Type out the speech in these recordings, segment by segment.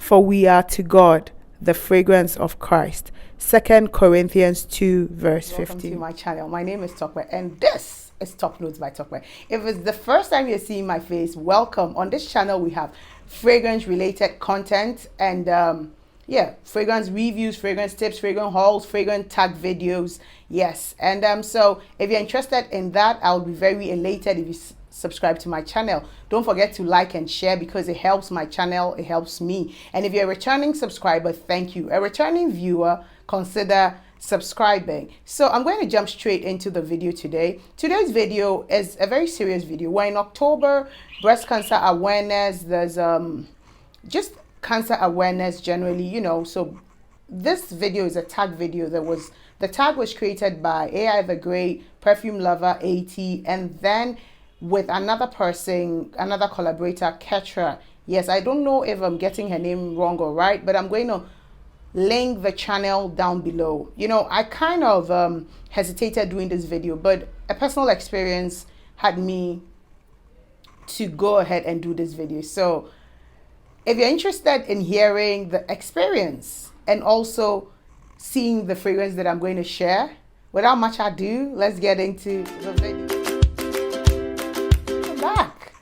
For we are to God the fragrance of Christ. 2 Corinthians 2 verse 15. Welcome to my channel. My name is Tokwe and this is Top Notes by Tokwe. If it's the first time you're seeing my face, welcome. On this channel we have fragrance related content and fragrance reviews, fragrance tips, fragrance hauls, fragrance tag videos. Yes, and so if you're interested in that, I'll be very elated if you subscribe to my channel. Don't forget to like and share because it helps my channel, it helps me. And if you're a returning subscriber, thank you. A returning viewer, consider subscribing. So I'm going to jump straight into the video today. Today's video is a very serious video. We're in October, breast cancer awareness. There's just cancer awareness generally, so this video is a tag video. The tag was created by AI the Great, Perfume Lover 80, and then with another person, another collaborator, Ketra. Yes, I don't know if I'm getting her name wrong or right, but I'm going to link the channel down below. I kind of hesitated doing this video, but a personal experience had me to go ahead and do this video. So if you're interested in hearing the experience and also seeing the fragrance that I'm going to share, without much ado, let's get into the video. Back.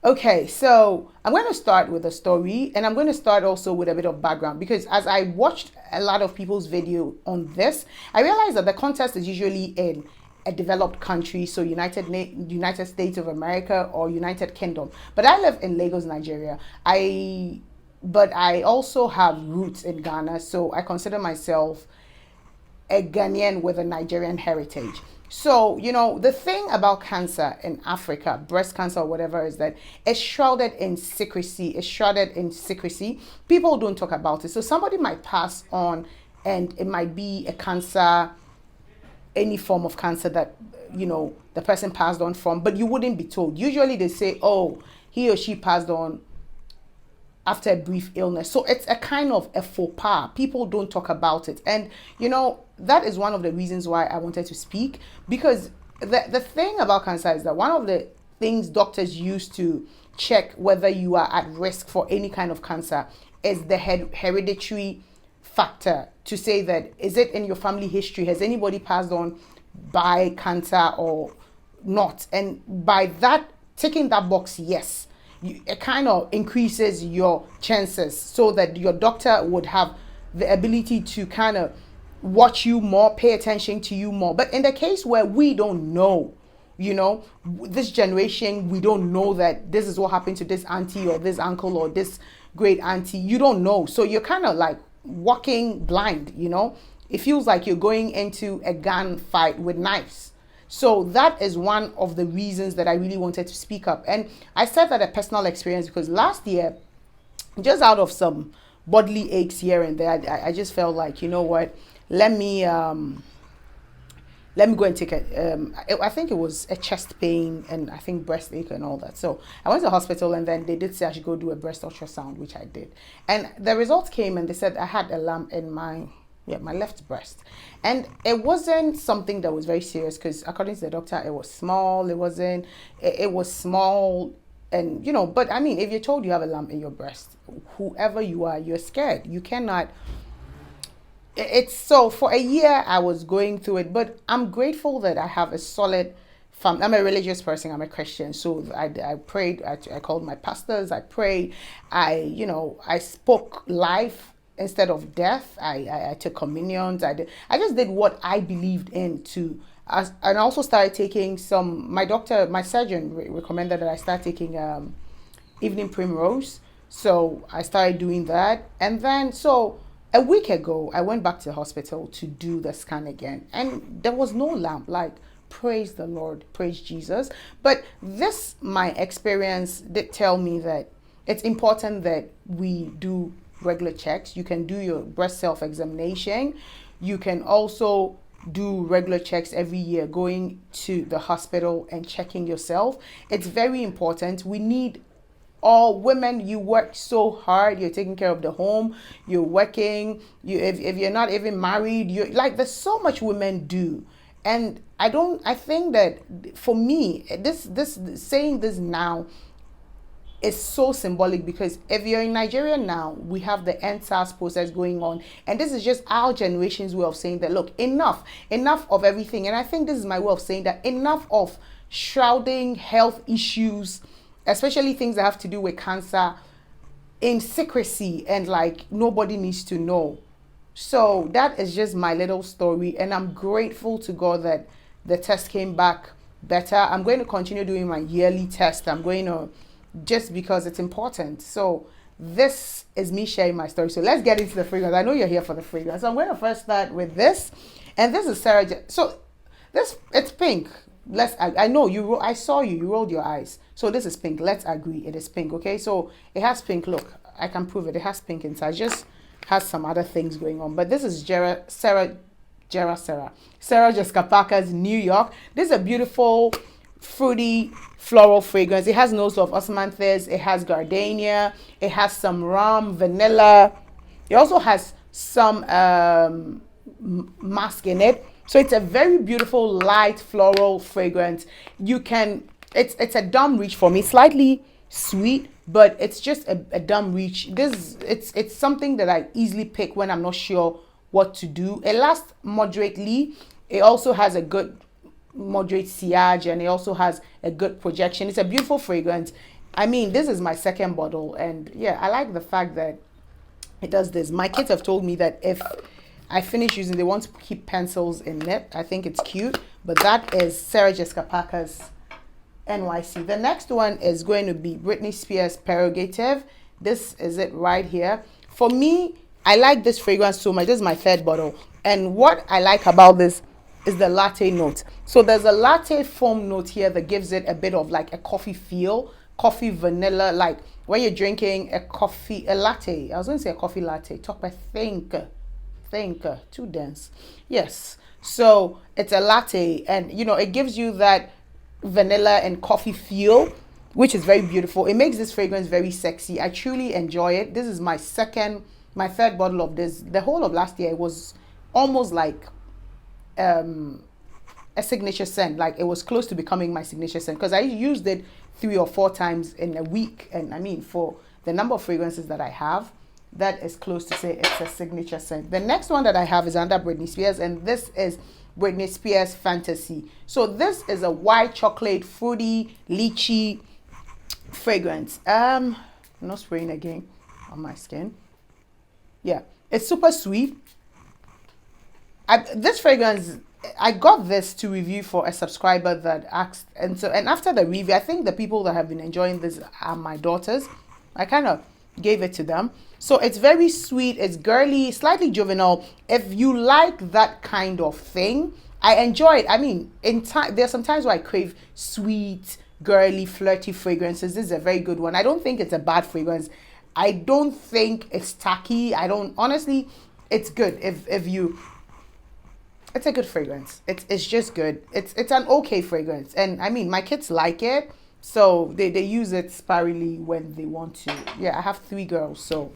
Okay, so I'm going to start with a story and I'm going to start also with a bit of background because as I watched a lot of people's video on this, I realized that the contest is usually in a developed country, so United States of America or United Kingdom. But I live in Lagos, Nigeria. But I also have roots in Ghana, so I consider myself a Ghanaian with a Nigerian heritage. So, the thing about cancer in Africa, breast cancer or whatever, is that it's shrouded in secrecy. People don't talk about it. So somebody might pass on and it might be a cancer, any form of cancer that, the person passed on from, but you wouldn't be told. Usually they say, oh, he or she passed on after a brief illness. So it's a kind of a faux pas. People don't talk about it. And, that is one of the reasons why I wanted to speak, because the thing about cancer is that one of the things doctors use to check whether you are at risk for any kind of cancer is the hereditary factor, to say that, is it in your family history? Has anybody passed on by cancer or not? And by that, ticking that box, yes, it kind of increases your chances so that your doctor would have the ability to kind of watch you more, pay attention to you more. But in the case where we don't know, this generation, we don't know that this is what happened to this auntie or this uncle or this great auntie. You don't know. So you're kind of like walking blind, It feels like you're going into a gun fight with knives. So that is one of the reasons that I really wanted to speak up. And I said that a personal experience because last year, just out of some bodily aches here and there, I just felt like, what, let me go and take I think it was a chest pain and I think breast ache and all that. So I went to the hospital and then they did say I should go do a breast ultrasound, which I did. And the results came and they said I had a lump in my left breast. And it wasn't something that was very serious because according to the doctor, it was small. It was small. And, but I mean, if you're told you have a lump in your breast, whoever you are, you're scared. You cannot. So for a year, I was going through it, but I'm grateful that I have a solid family. I'm a religious person. I'm a Christian. So I prayed. I called my pastors. I prayed. I spoke life instead of death. I took communions. I just did what I believed in and I also started taking my surgeon recommended that I start taking evening primrose. So I started doing that. And then, so a week ago, I went back to the hospital to do the scan again. And there was no lump, like, praise the Lord, praise Jesus. But my experience did tell me that it's important that we do regular checks. You can do your breast self-examination. You can also do regular checks every year, going to the hospital and checking yourself. It's very important. We need all women. You work so hard. You're taking care of the home. You're working. If you're not even married, you're like, there's so much women do. And I think that for me, this saying this now is so symbolic, because if you're in Nigeria now, we have the NSAS process going on, and this is just our generation's way of saying that, look, enough of everything. And I think this is my way of saying that enough of shrouding health issues, especially things that have to do with cancer, in secrecy, and like nobody needs to know. So that is just my little story, and I'm grateful to God that the test came back better. I'm going to continue doing my yearly test. I'm going to, just because it's important. So this is me sharing my story. So let's get into the fragrance. I know you're here for the fragrance. So I'm going to first start with this, and this is Sarah. So this, it's pink. I know you. I saw you. You rolled your eyes. So this is pink. Let's agree it is pink. Okay. So it has pink. Look, I can prove it. It has pink inside. Just has some other things going on. But this is Sarah Jessica Parker's New York. This is a beautiful, fruity, floral fragrance. It has notes of osmanthus. It has gardenia. It has some rum, vanilla. It also has some musk in it. So it's a very beautiful, light, floral fragrance. It's a dumb reach for me. Slightly sweet, but it's just a dumb reach. It's something that I easily pick when I'm not sure what to do. It lasts moderately. It also has a good moderate sillage, and it also has a good projection. It's a beautiful fragrance. I mean, this is my second bottle, and yeah, I like the fact that it does this. My kids have told me that if I finish using, they want to keep pencils in it. I think it's cute. But that is Sarah Jessica Parker's NYC. The next one is going to be Britney Spears Prerogative. This is it right here. For me, I like this fragrance so much. This is my third bottle. And what I like about this is the latte note. So there's a latte foam note here that gives it a bit of like a coffee feel. Coffee, vanilla, like when you're drinking a latte. I was going to say a coffee latte. Talk by think, too dense. Yes. So it's a latte, and you know, it gives you that vanilla and coffee feel, which is very beautiful. It makes this fragrance very sexy. I truly enjoy it. This is my third bottle of this. The whole of last year, it was almost like a signature scent. Like it was close to becoming my signature scent, because I used it 3 or 4 times in a week. And I mean, for the number of fragrances that I have, that is close to say it's a signature scent. The next one that I have is under Britney Spears, and this is Britney Spears Fantasy. So this is a white chocolate, fruity, lychee fragrance. I'm not spraying again on my skin. Yeah, it's super sweet. This fragrance, I got this to review for a subscriber that asked, and after the review, I think the people that have been enjoying this are my daughters. I kind of gave it to them. So it's very sweet, it's girly, slightly juvenile. If you like that kind of thing, I enjoy it. I mean, there's some times where I crave sweet, girly, flirty fragrances. This is a very good one. I don't think it's a bad fragrance. I don't think it's tacky. Honestly, it's good. It's a good fragrance. It's just good. It's an okay fragrance. And I mean, my kids like it, so they use it sparingly when they want to. Yeah, I have 3 girls, so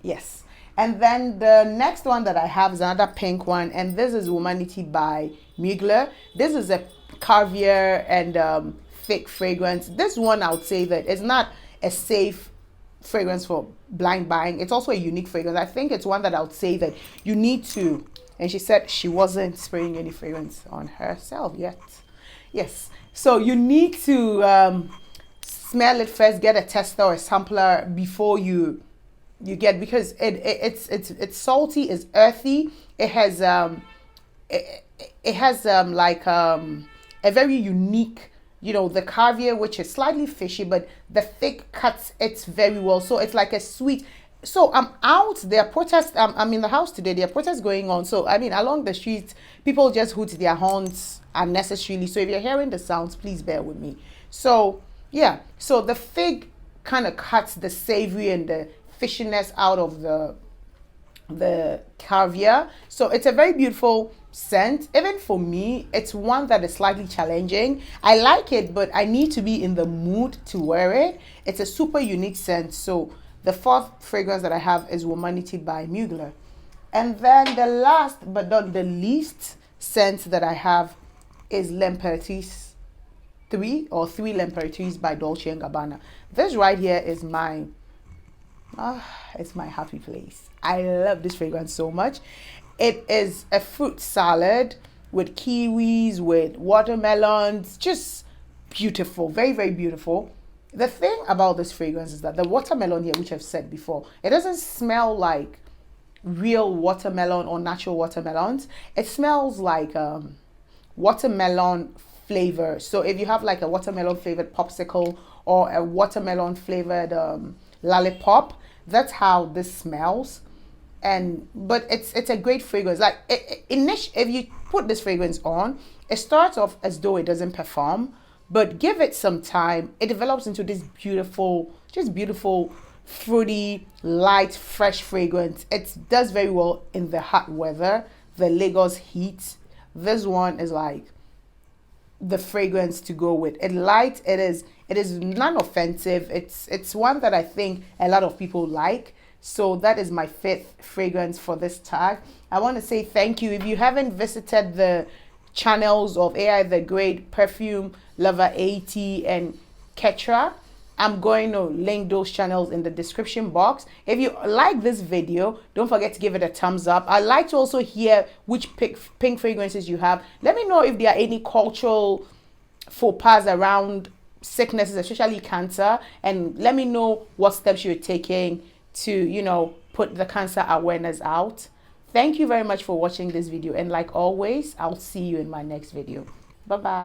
yes. And then the next one that I have is another pink one, and this is Womanity by Mugler. This is a caviar and thick fragrance. This one, I would say that it's not a safe fragrance for blind buying. It's also a unique fragrance. I think it's one that I would say that you need to, and she said she wasn't spraying any fragrance on herself yet. Yes. So you need to smell it first, get a tester or a sampler before you get, because it's salty, it's earthy. It has like a very unique, you know, the caviar, which is slightly fishy, but the thick cuts it very well. So it's like a sweet. So I'm out. There are protests. I'm in the house today. There are protests going on. So I mean, along the streets, people just hoot their horns unnecessarily. So if you're hearing the sounds, please bear with me. So yeah. So the fig kind of cuts the savory and the fishiness out of the caviar. So it's a very beautiful scent. Even for me, it's one that is slightly challenging. I like it, but I need to be in the mood to wear it. It's a super unique scent. So the 4th fragrance that I have is Womanity by Mugler. And then the last but not the least scent that I have is L'Imperatrice three L'Imperatrice by Dolce & Gabbana. This right here is my, it's my happy place. I love this fragrance so much. It is a fruit salad with kiwis, with watermelons, just beautiful, very, very beautiful. The thing about this fragrance is that the watermelon here, which I've said before, it doesn't smell like real watermelon or natural watermelons. It smells like watermelon flavor. So if you have like a watermelon flavored popsicle or a watermelon flavored lollipop, that's how this smells. And but it's a great fragrance. Like if you put this fragrance on, it starts off as though it doesn't perform, but give it some time, it develops into this beautiful, just beautiful, fruity, light, fresh fragrance. It does very well in the hot weather, the Lagos heat. This one is like the fragrance to go with it. Light, it is non-offensive. It's one that I think a lot of people like. So that is my fifth fragrance for this tag. I want to say thank you. If you haven't visited the channels of AI the Great, Perfume, Lover 80, and Ketra, I'm going to link those channels in the description box. If you like this video, don't forget to give it a thumbs up. I'd like to also hear which pink fragrances you have. Let me know if there are any cultural faux pas around sicknesses, especially cancer, and let me know what steps you're taking to, you know, put the cancer awareness out. Thank you very much for watching this video, and like always, I'll see you in my next video. Bye bye.